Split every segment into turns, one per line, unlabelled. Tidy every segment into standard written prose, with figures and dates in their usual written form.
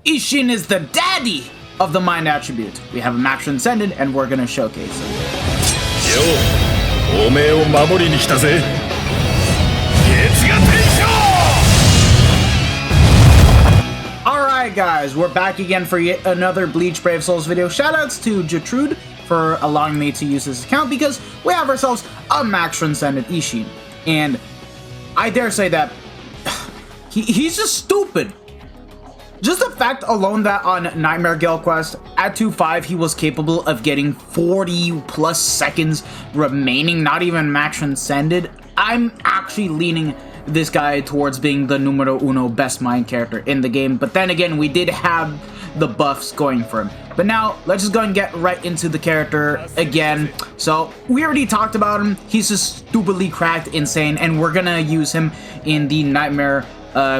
Isshin is the daddy of the mind attribute. We have a max transcended, and we're gonna showcase him. Yo, alright guys, we're back again for yet another Bleach Brave Souls video. Shoutouts to Gertrude for allowing me to use this account because we have ourselves a max transcended Isshin. And I dare say that he's just stupid. Just the fact alone that on Nightmare Guild Quest at 2.5 he was capable of getting 40 plus seconds remaining, not even max transcended. I'm actually leaning this guy towards being the numero uno best mind character in the game, but then again we did have the buffs going for him. But now let's just go and get right into the character again. So we already talked about him. He's just stupidly cracked, insane, and we're gonna use him in the Nightmare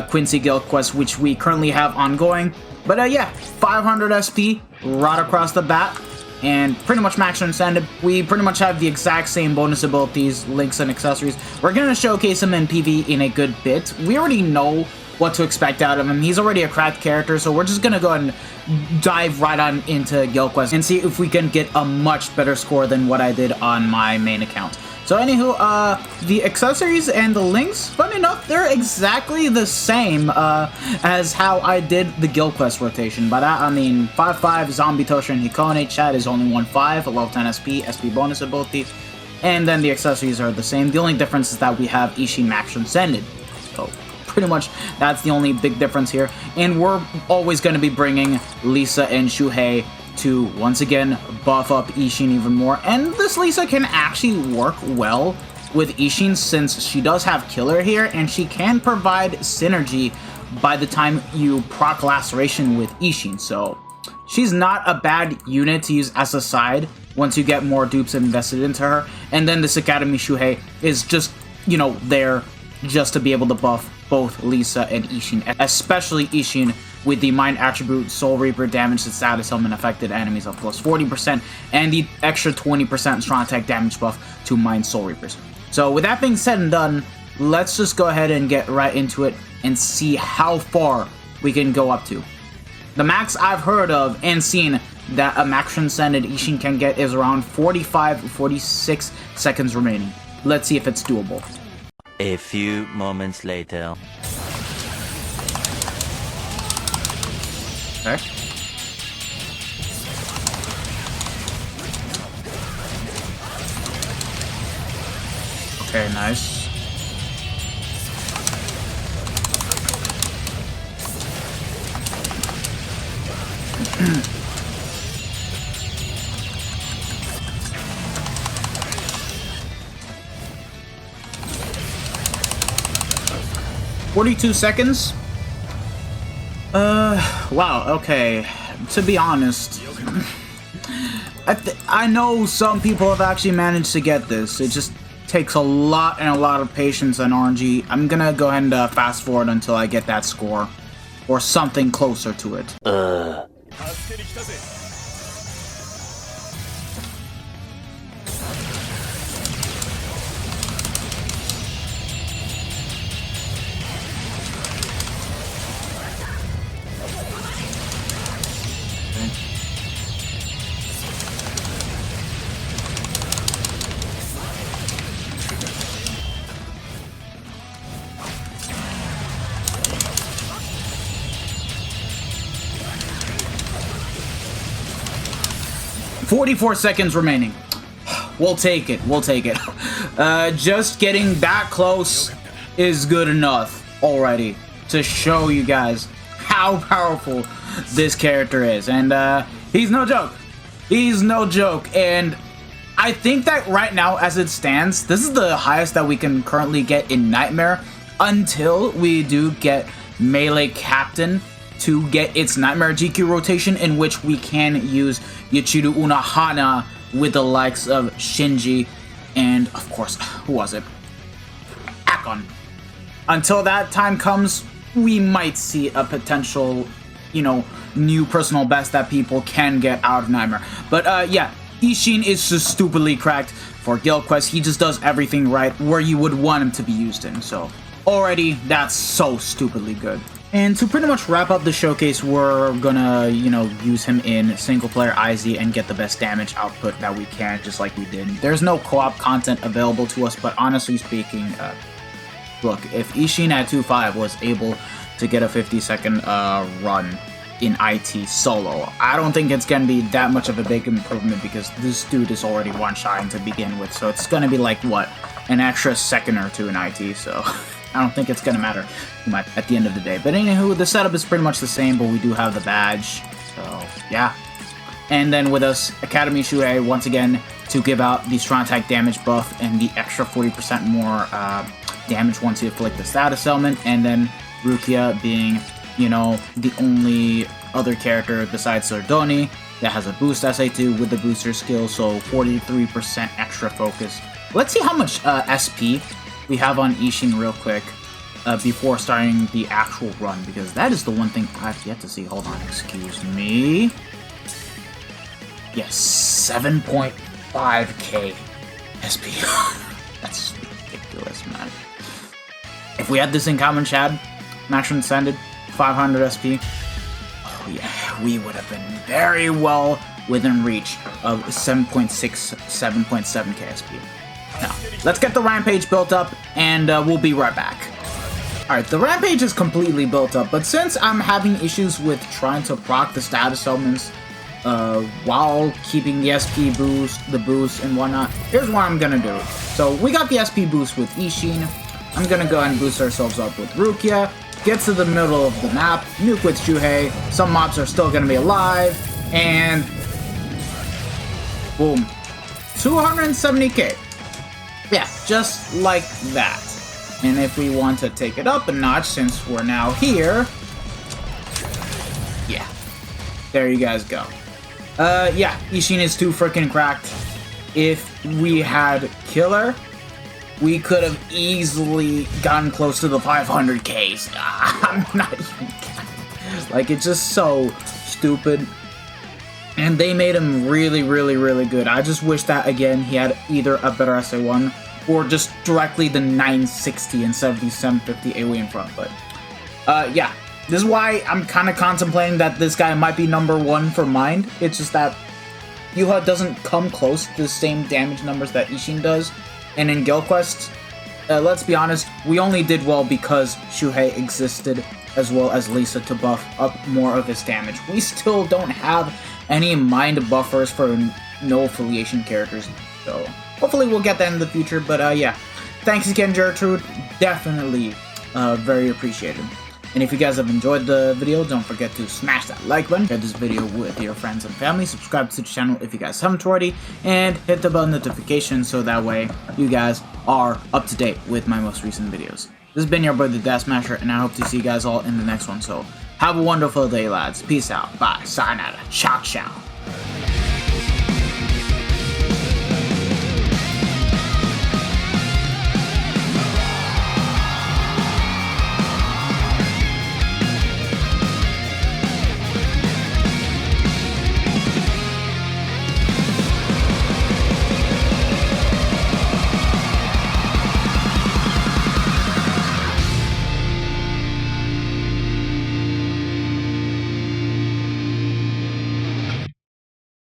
Quincy Guild Quest, which we currently have ongoing. But yeah, 500 SP right across the bat, and pretty much max transcended. We pretty much have the exact same bonus abilities, links, and accessories. We're gonna showcase him in PV in a good bit. We already know what to expect out of him. He's already a cracked character, so we're just gonna go and dive right on into Guild Quest and see if we can get a much better score than what I did on my main account. So anywho, the accessories and the links, funny enough, they're exactly the same as how I did the Guild Quest rotation. By that I mean 5-5 Zombie Toshin Hikone, Chat is only 1-5, a level 10 SP, SP bonus ability, and then the accessories are the same. The only difference is that we have Isshin max transcended. So pretty much that's the only big difference here. And we're always going to be bringing Lisa and Shuhei to once again buff up Isshin even more. And this Lisa can actually work well with Isshin since she does have killer here, and she can provide synergy by the time you proc laceration with Isshin. So she's not a bad unit to use as a side once you get more dupes invested into her. And then this Academy Shuhei is just, you know, there just to be able to buff both Lisa and Isshin, especially Isshin with the Mind Attribute Soul Reaper damage to status element affected enemies of plus 40% and the extra 20% strong attack damage buff to Mind Soul Reapers. So with that being said and done, let's just go ahead and get right into it and see how far we can go up to. The max I've heard of and seen that a max transcended Isshin can get is around 45-46 seconds remaining. Let's see if it's doable.
A few moments later.
Okay. Okay, nice. "42 seconds? Wow, okay. To be honest, I know some people have actually managed to get this. It just takes a lot of patience and RNG. I'm gonna go ahead and fast forward until I get that score, or something closer to it. 44 seconds remaining. We'll take it. We'll take it. Just getting that close is good enough already to show you guys how powerful this character is. And he's no joke. He's no joke. And I think that right now, as it stands, this is the highest that we can currently get in Nightmare until we do get Melee Captain to get its Nightmare GQ rotation, in which we can use Yachiru Unahana with the likes of Shinji and, of course, who was it? Akon. Until that time comes, we might see a potential, you know, new personal best that people can get out of Nightmare. But yeah, Isshin is just stupidly cracked for Guild Quest. He just does everything right where you would want him to be used in. So already, that's so stupidly good. And to pretty much wrap up the showcase, we're gonna, you know, use him in single-player IZ and get the best damage output that we can, just like we did. There's no co-op content available to us, but honestly speaking, look, if Isshin at 2.5 was able to get a 50-second run in IT solo, I don't think it's gonna be that much of a big improvement because this dude is already one-shotting to begin with, so it's gonna be like, what, an extra second or two in IT, so I don't think it's gonna matter too much at the end of the day. But anywho, the setup is pretty much the same, but we do have the badge, so yeah. And then with us, Academy Shuhei, once again, to give out the strong attack damage buff and the extra 40% more damage once you afflict the status element, and then Rukia being, you know, the only other character besides Sordoni that has a boost SA2 with the booster skill, so 43% extra focus. Let's see how much SP we have on Isshin real quick before starting the actual run, because that is the one thing I've yet to see. Hold on, excuse me. Yes, 7.5k SP. That's ridiculous, man. If we had this in common Chad, Max Transcended, 500 SP, oh yeah, we would have been very well within reach of 7.7k SP. Now, let's get the Rampage built up, and we'll be right back. Alright, the Rampage is completely built up, but since I'm having issues with trying to proc the status elements while keeping the SP boost, the boost, and whatnot, here's what I'm gonna do. So, we got the SP boost with Isshin. I'm gonna go ahead and boost ourselves up with Rukia, get to the middle of the map, nuke with Shuhei, some mobs are still gonna be alive, and boom, 270k. Yeah, just like that. And if we want to take it up a notch, since we're now here, yeah, there you guys go. Yeah, Isshin is too freaking cracked. If we had Killer, we could have easily gotten close to the 500Ks. I'm not even kidding. Like, it's just so stupid. And they made him really, really, really good. I just wish that, again, he had either a better SA1 or just directly the 960 instead of the 750 AoE in front. But, yeah. This is why I'm kind of contemplating that this guy might be #1 for Mind. It's just that Yuha doesn't come close to the same damage numbers that Isshin does. And in Guild Quest, let's be honest, we only did well because Shuhei existed, as well as Lisa, to buff up more of his damage. We still don't have any mind buffers for no affiliation characters, so hopefully we'll get that in the future. But yeah, thanks again, Gertrude. Definitely very appreciated. And if you guys have enjoyed the video, don't forget to smash that like button, share this video with your friends and family, subscribe to the channel if you guys haven't already, and hit the bell notification so that way you guys are up to date with my most recent videos. This has been your boy, the Death Smasher, and I hope to see you guys all in the next one. So have a wonderful day, lads. Peace out. Bye. Sayonara. Ciao, ciao.